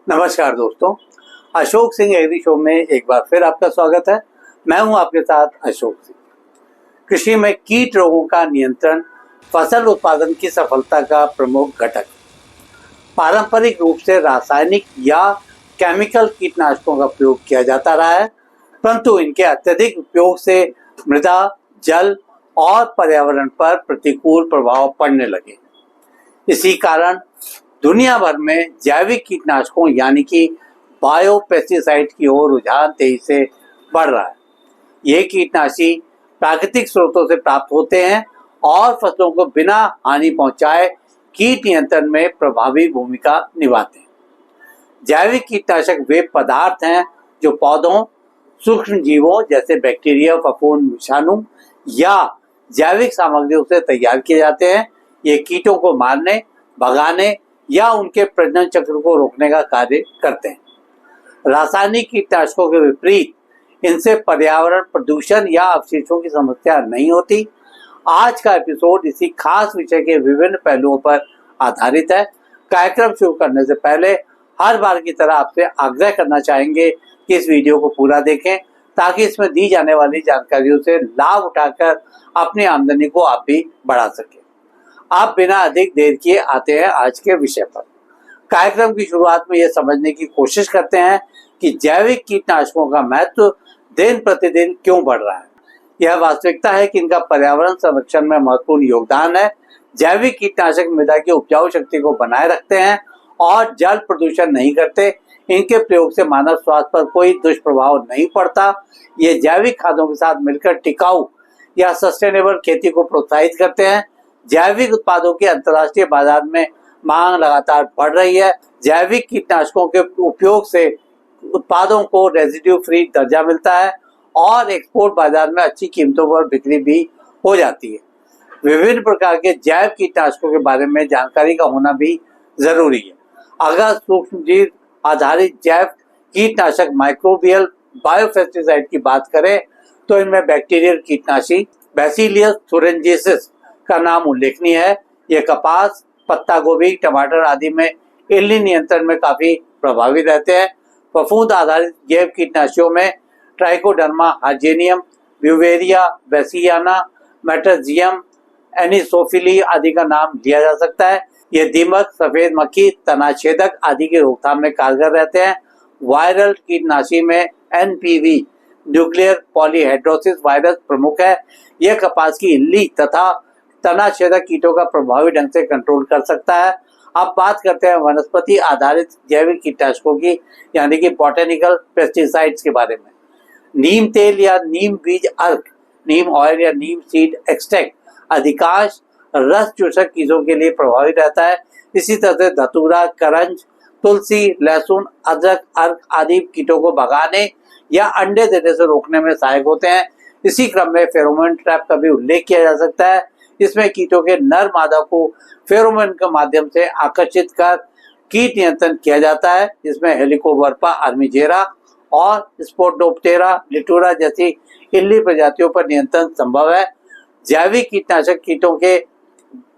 नमस्कार दोस्तों, Ashok Singh agree show में एक बार फिर आपका स्वागत है। मैं हूं आपके साथ अशोक सिंह। कृषि में कीट रोगों का नियंत्रण फसल उत्पादन की सफलता का प्रमुख घटक। पारंपरिक रूप से रासायनिक या केमिकल कीटनाशकों का प्रयोग किया जाता रहा है, परंतु इनके अत्यधिक उपयोग से मृदा, जल और पर्यावरण पर प्रतिकूल प्रभाव पड़ने लगे। इसी कारण दुनिया भर में जैविक कीटनाशकों यानी कि बायोपेस्टिसाइड की ओर रुझान तेजी से बढ़ रहा है। ये कीटनाशी प्राकृतिक स्रोतों से प्राप्त होते हैं और फसलों को बिना हानि पहुंचाए कीट नियंत्रण में प्रभावी भूमिका निभाते हैं। जैविक कीटनाशक वे पदार्थ हैं जो पौधों, सूक्ष्म जीवों जैसे बैक्टीरिया, फफूंद, विषाणु या जैविक सामग्रियों से तैयार किए जाते हैं। ये कीटों को मारने, भगाने या उनके प्रजनन चक्र को रोकने का कार्य करते हैं। रासायनिक कीटनाशकों के विपरीत इनसे पर्यावरण प्रदूषण या अवशेषों की समस्या नहीं होती। आज का एपिसोड इसी खास विषय के विभिन्न पहलुओं पर आधारित है। कार्यक्रम शुरू करने से पहले हर बार की तरह आपसे आग्रह करना चाहेंगे कि इस वीडियो को पूरा देखें, ताकि इसमें दी जाने वाली जानकारियों से लाभ उठाकर अपनी आमदनी को आप भी बढ़ा सकें। आप बिना अधिक देर किए आते हैं आज के विषय पर। कार्यक्रम की शुरुआत में यह समझने की कोशिश करते हैं कि जैविक कीटनाशकों का महत्व दिन प्रतिदिन क्यों बढ़ रहा है। यह वास्तविकता है कि इनका पर्यावरण संरक्षण में महत्वपूर्ण योगदान है। जैविक कीटनाशक मृदा की उपजाऊ शक्ति को बनाए रखते हैं और जल प्रदूषण नहीं करते। इनके प्रयोग से मानव स्वास्थ्य पर कोई दुष्प्रभाव नहीं पड़ता। ये जैविक खादों के साथ मिलकर टिकाऊ या सस्टेनेबल खेती को प्रोत्साहित करते हैं। जैविक उत्पादों के अंतर्राष्ट्रीय बाजार में मांग लगातार बढ़ रही है। जैविक कीटनाशकों के उपयोग से उत्पादों को रेजिड्यू फ्री दर्जा मिलता है और एक्सपोर्ट बाजार में अच्छी कीमतों पर बिक्री भी हो जाती है। विभिन्न प्रकार के जैव कीटनाशकों के बारे में जानकारी का होना भी जरूरी है। अगर सूक्ष्मजीव आधारित जैव कीटनाशक माइक्रोबियल बायोपेस्टिसाइड की बात करें तो इनमें बैक्टीरियल कीटनाशी बैसिलियस thuringiensis का नाम उल्लेखनीय है। यह कपास, पत्ता गोभी, टमाटर आदि में इल्ली नियंत्रण में काफी प्रभावी रहते हैं। फफूंद आधारित जैव कीटनाशियों में ट्राइकोडर्मा हार्जेनियम, ब्यूवेरिया बेसियाना, मेटाजियम, एनिसोफिली आदि का नाम लिया जा सकता है। ये दीमक, सफेद मक्खी, तनाछेदक आदि की रोकथाम में कारगर रहते हैं। वायरल कीटनाशी में एनपीवी न्यूक्लियर पॉलीहेड्रोसिस वायरस प्रमुख है। यह कपास की इल्ली तथा तनाछेदक कीटों का प्रभावी ढंग से कंट्रोल कर सकता है। अब बात करते हैं वनस्पति आधारित जैविक कीटनाशकों की, यानी कि बॉटेनिकल पेस्टिसाइड्स के बारे में। नीम तेल या नीम बीज अर्क, नीम ऑयल या नीम सीड एक्सट्रैक्ट अधिकांश रस चूसक कीटों के लिए प्रभावी रहता है। इसी तरह से धतूरा, करंज, तुलसी, लहसुन, अदरक, अर्क आदि कीटों को भगाने या अंडे देने से रोकने में सहायक होते हैं। इसी क्रम में फेरोमोन ट्रैप का भी उल्लेख किया जा सकता है। इसमें कीटों के नर मादा को फेरोमोन के माध्यम से आकर्षित कर कीट नियंत्रण किया जाता है। इसमें हेलिकोवर्पा आर्मीजेरा और स्पोडोप्टेरा लिटोरा जैसी इल्ली प्रजातियों पर नियंत्रण संभव है। जैविक कीटनाशक कीटों के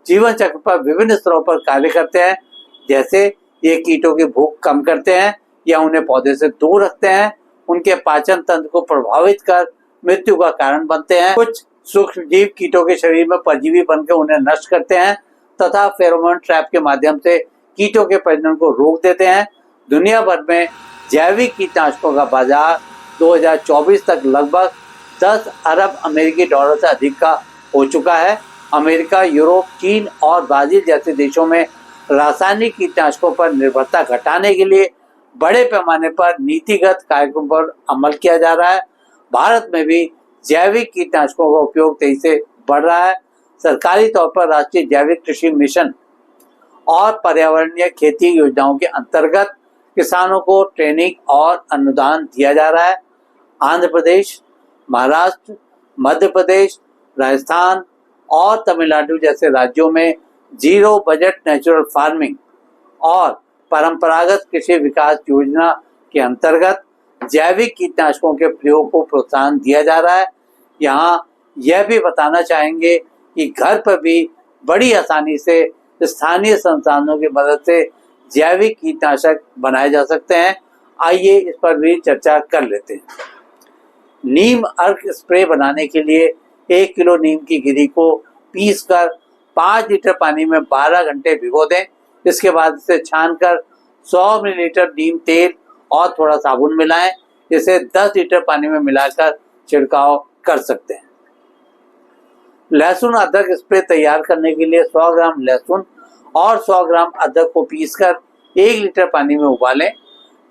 जीवन चक्र पर विभिन्न स्तरों पर कार्य करते हैं। जैसे ये कीटों की भूख कम करते हैं या उन्हें पौधे से दूर रखते हैं, उनके पाचन तंत्र को प्रभावित कर मृत्यु का कारण बनते हैं। कुछ सूक्ष्मजीव कीटों के शरीर में परजीवी बनकर उन्हें नष्ट करते हैं तथा फेरोमोन ट्रैप के माध्यम से कीटों के प्रजनन को रोक देते हैं। दुनिया भर में जैविक कीटनाशकों का बाजार 2024 तक लगभग 10 अरब अमेरिकी डॉलर से अधिक का हो चुका है। अमेरिका, यूरोप, चीन और ब्राजील जैसे देशों में रासायनिक कीटनाशकों पर निर्भरता घटाने के लिए बड़े पैमाने पर नीतिगत कार्यक्रम पर अमल किया जा रहा है। भारत में भी जैविक कीटनाशकों का उपयोग तेजी से बढ़ रहा है। सरकारी तौर पर राष्ट्रीय जैविक कृषि मिशन और पर्यावरणीय खेती योजनाओं के अंतर्गत किसानों को ट्रेनिंग और अनुदान दिया जा रहा है। आंध्र प्रदेश, महाराष्ट्र, मध्य प्रदेश, राजस्थान और तमिलनाडु जैसे राज्यों में जीरो बजट नेचुरल फार्मिंग और परंपरागत कृषि विकास योजना के अंतर्गत जैविक कीटनाशकों के प्रयोग को प्रोत्साहन दिया जा रहा है। यहाँ यह भी बताना चाहेंगे कि घर पर भी बड़ी आसानी से स्थानीय संसाधनों की मदद से जैविक कीटनाशक बनाए जा सकते हैं। आइए इस पर भी चर्चा कर लेते हैं। नीम अर्क स्प्रे बनाने के लिए 1 किलो नीम की गिरी को पीसकर 5 लीटर पानी में 12 घंटे भिगो दें। इसके बाद इसे छानकर 100 मिलीलीटर नीम तेल और थोड़ा साबुन मिलाएं। इसे 10 लीटर पानी में मिलाकर छिड़काव कर सकते हैं। लहसुन अदरक स्प्रे तैयार करने के लिए 100 ग्राम लहसुन और 100 ग्राम अदरक को पीसकर 1 लीटर पानी में उबालें।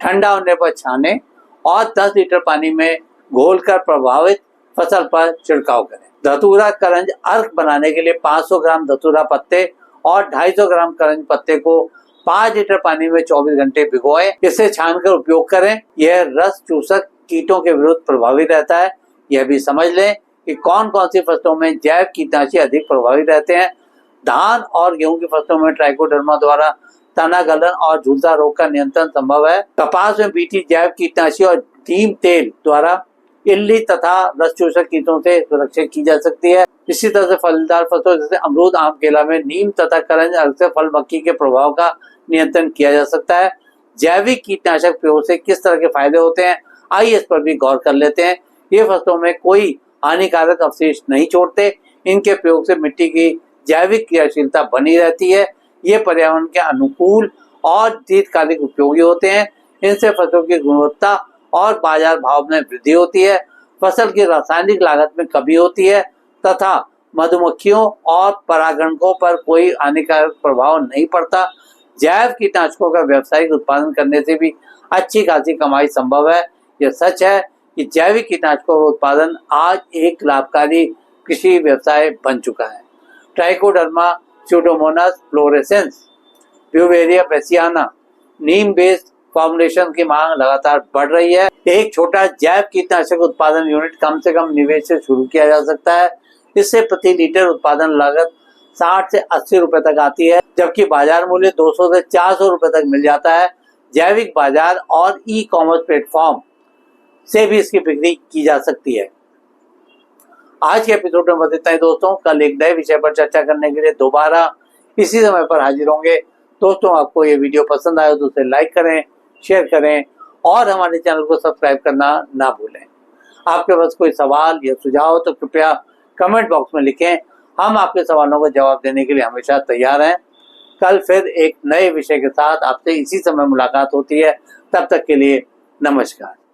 ठंडा होने पर छानें और 10 लीटर पानी में घोलकर प्रभावित फसल पर छिड़काव करें। धतूरा करंज अर्क बनाने के लिए 500 ग्राम धतूरा पत्ते और 250 ग्राम करंज पत्ते को 5 लीटर पानी में 24 घंटे भिगोएं। इसे छानकर उपयोग करें। यह रस चूसक कीटों के विरुद्ध प्रभावी रहता है। यह भी समझ लें कि कौन कौन सी फसलों में जैव कीटनाशी अधिक प्रभावी रहते हैं। धान और गेहूं की फसलों में ट्राइकोडर्मा द्वारा तना गलन और झुलसा रोग का नियंत्रण संभव है। कपास में बीटी जैव कीटनाशी और नीम तेल द्वारा इल्ली तथा रस चूसक कीटों से सुरक्षित की जा सकती है। इसी तरह से फलदार फसलों जैसे अमरूद, आम, केला में नीम तथा करंज अर्क से फल मक्खी के प्रभाव का नियंत्रण किया जा सकता है। जैविक कीटनाशक प्रयोग से किस तरह के फायदे होते हैं, आइए इस पर भी गौर कर लेते हैं। ये फसलों में कोई हानिकारक अवशेष नहीं छोड़ते। इनके प्रयोग से मिट्टी की जैविक क्रियाशीलता बनी रहती है। ये पर्यावरण के अनुकूल और दीर्घकालिक उपयोगी होते हैं। इनसे फसलों की गुणवत्ता और बाजार भाव में वृद्धि होती है। फसल की रासायनिक लागत में कमी होती है तथा मधुमक्खियों और परागणकों पर कोई हानिकारक प्रभाव नहीं पड़ता। जैव कीटनाशकों का व्यावसायिक उत्पादन करने से भी अच्छी खासी कमाई संभव है। यह सच है कि जैविक कीटनाशकों का उत्पादन आज एक लाभकारी कृषि व्यवसाय बन चुका है। Trichoderma, Pseudomonas fluorescens, Beauveria bassiana, neem based formulation की मांग लगातार बढ़ रही है। एक छोटा जैव कीटनाशक उत्पादन यूनिट कम से कम निवेश से शुरू किया जा सकता है। इससे प्रति लीटर उत्पादन लागत 60 से 80 रुपए तक आती है, जबकि बाजार मूल्य 200 से 400 रुपए तक मिल जाता है। जैविक बाजार और ई कॉमर्स प्लेटफॉर्म से भी इसकी बिक्री की जा सकती है। आज के एपिसोड में बस इतना ही दोस्तों। कल एक नए विषय पर चर्चा करने के लिए दोबारा इसी समय पर हाजिर होंगे। दोस्तों, आपको ये वीडियो पसंद आए तो उसे लाइक करें, शेयर करें और हमारे चैनल को सब्सक्राइब करना ना भूलें। आपके पास कोई सवाल या सुझाव तो कृपया कमेंट बॉक्स में लिखें। हम आपके सवालों का जवाब देने के लिए हमेशा तैयार हैं। कल फिर एक नए विषय के साथ आपसे इसी समय मुलाकात होती है। तब तक के लिए नमस्कार।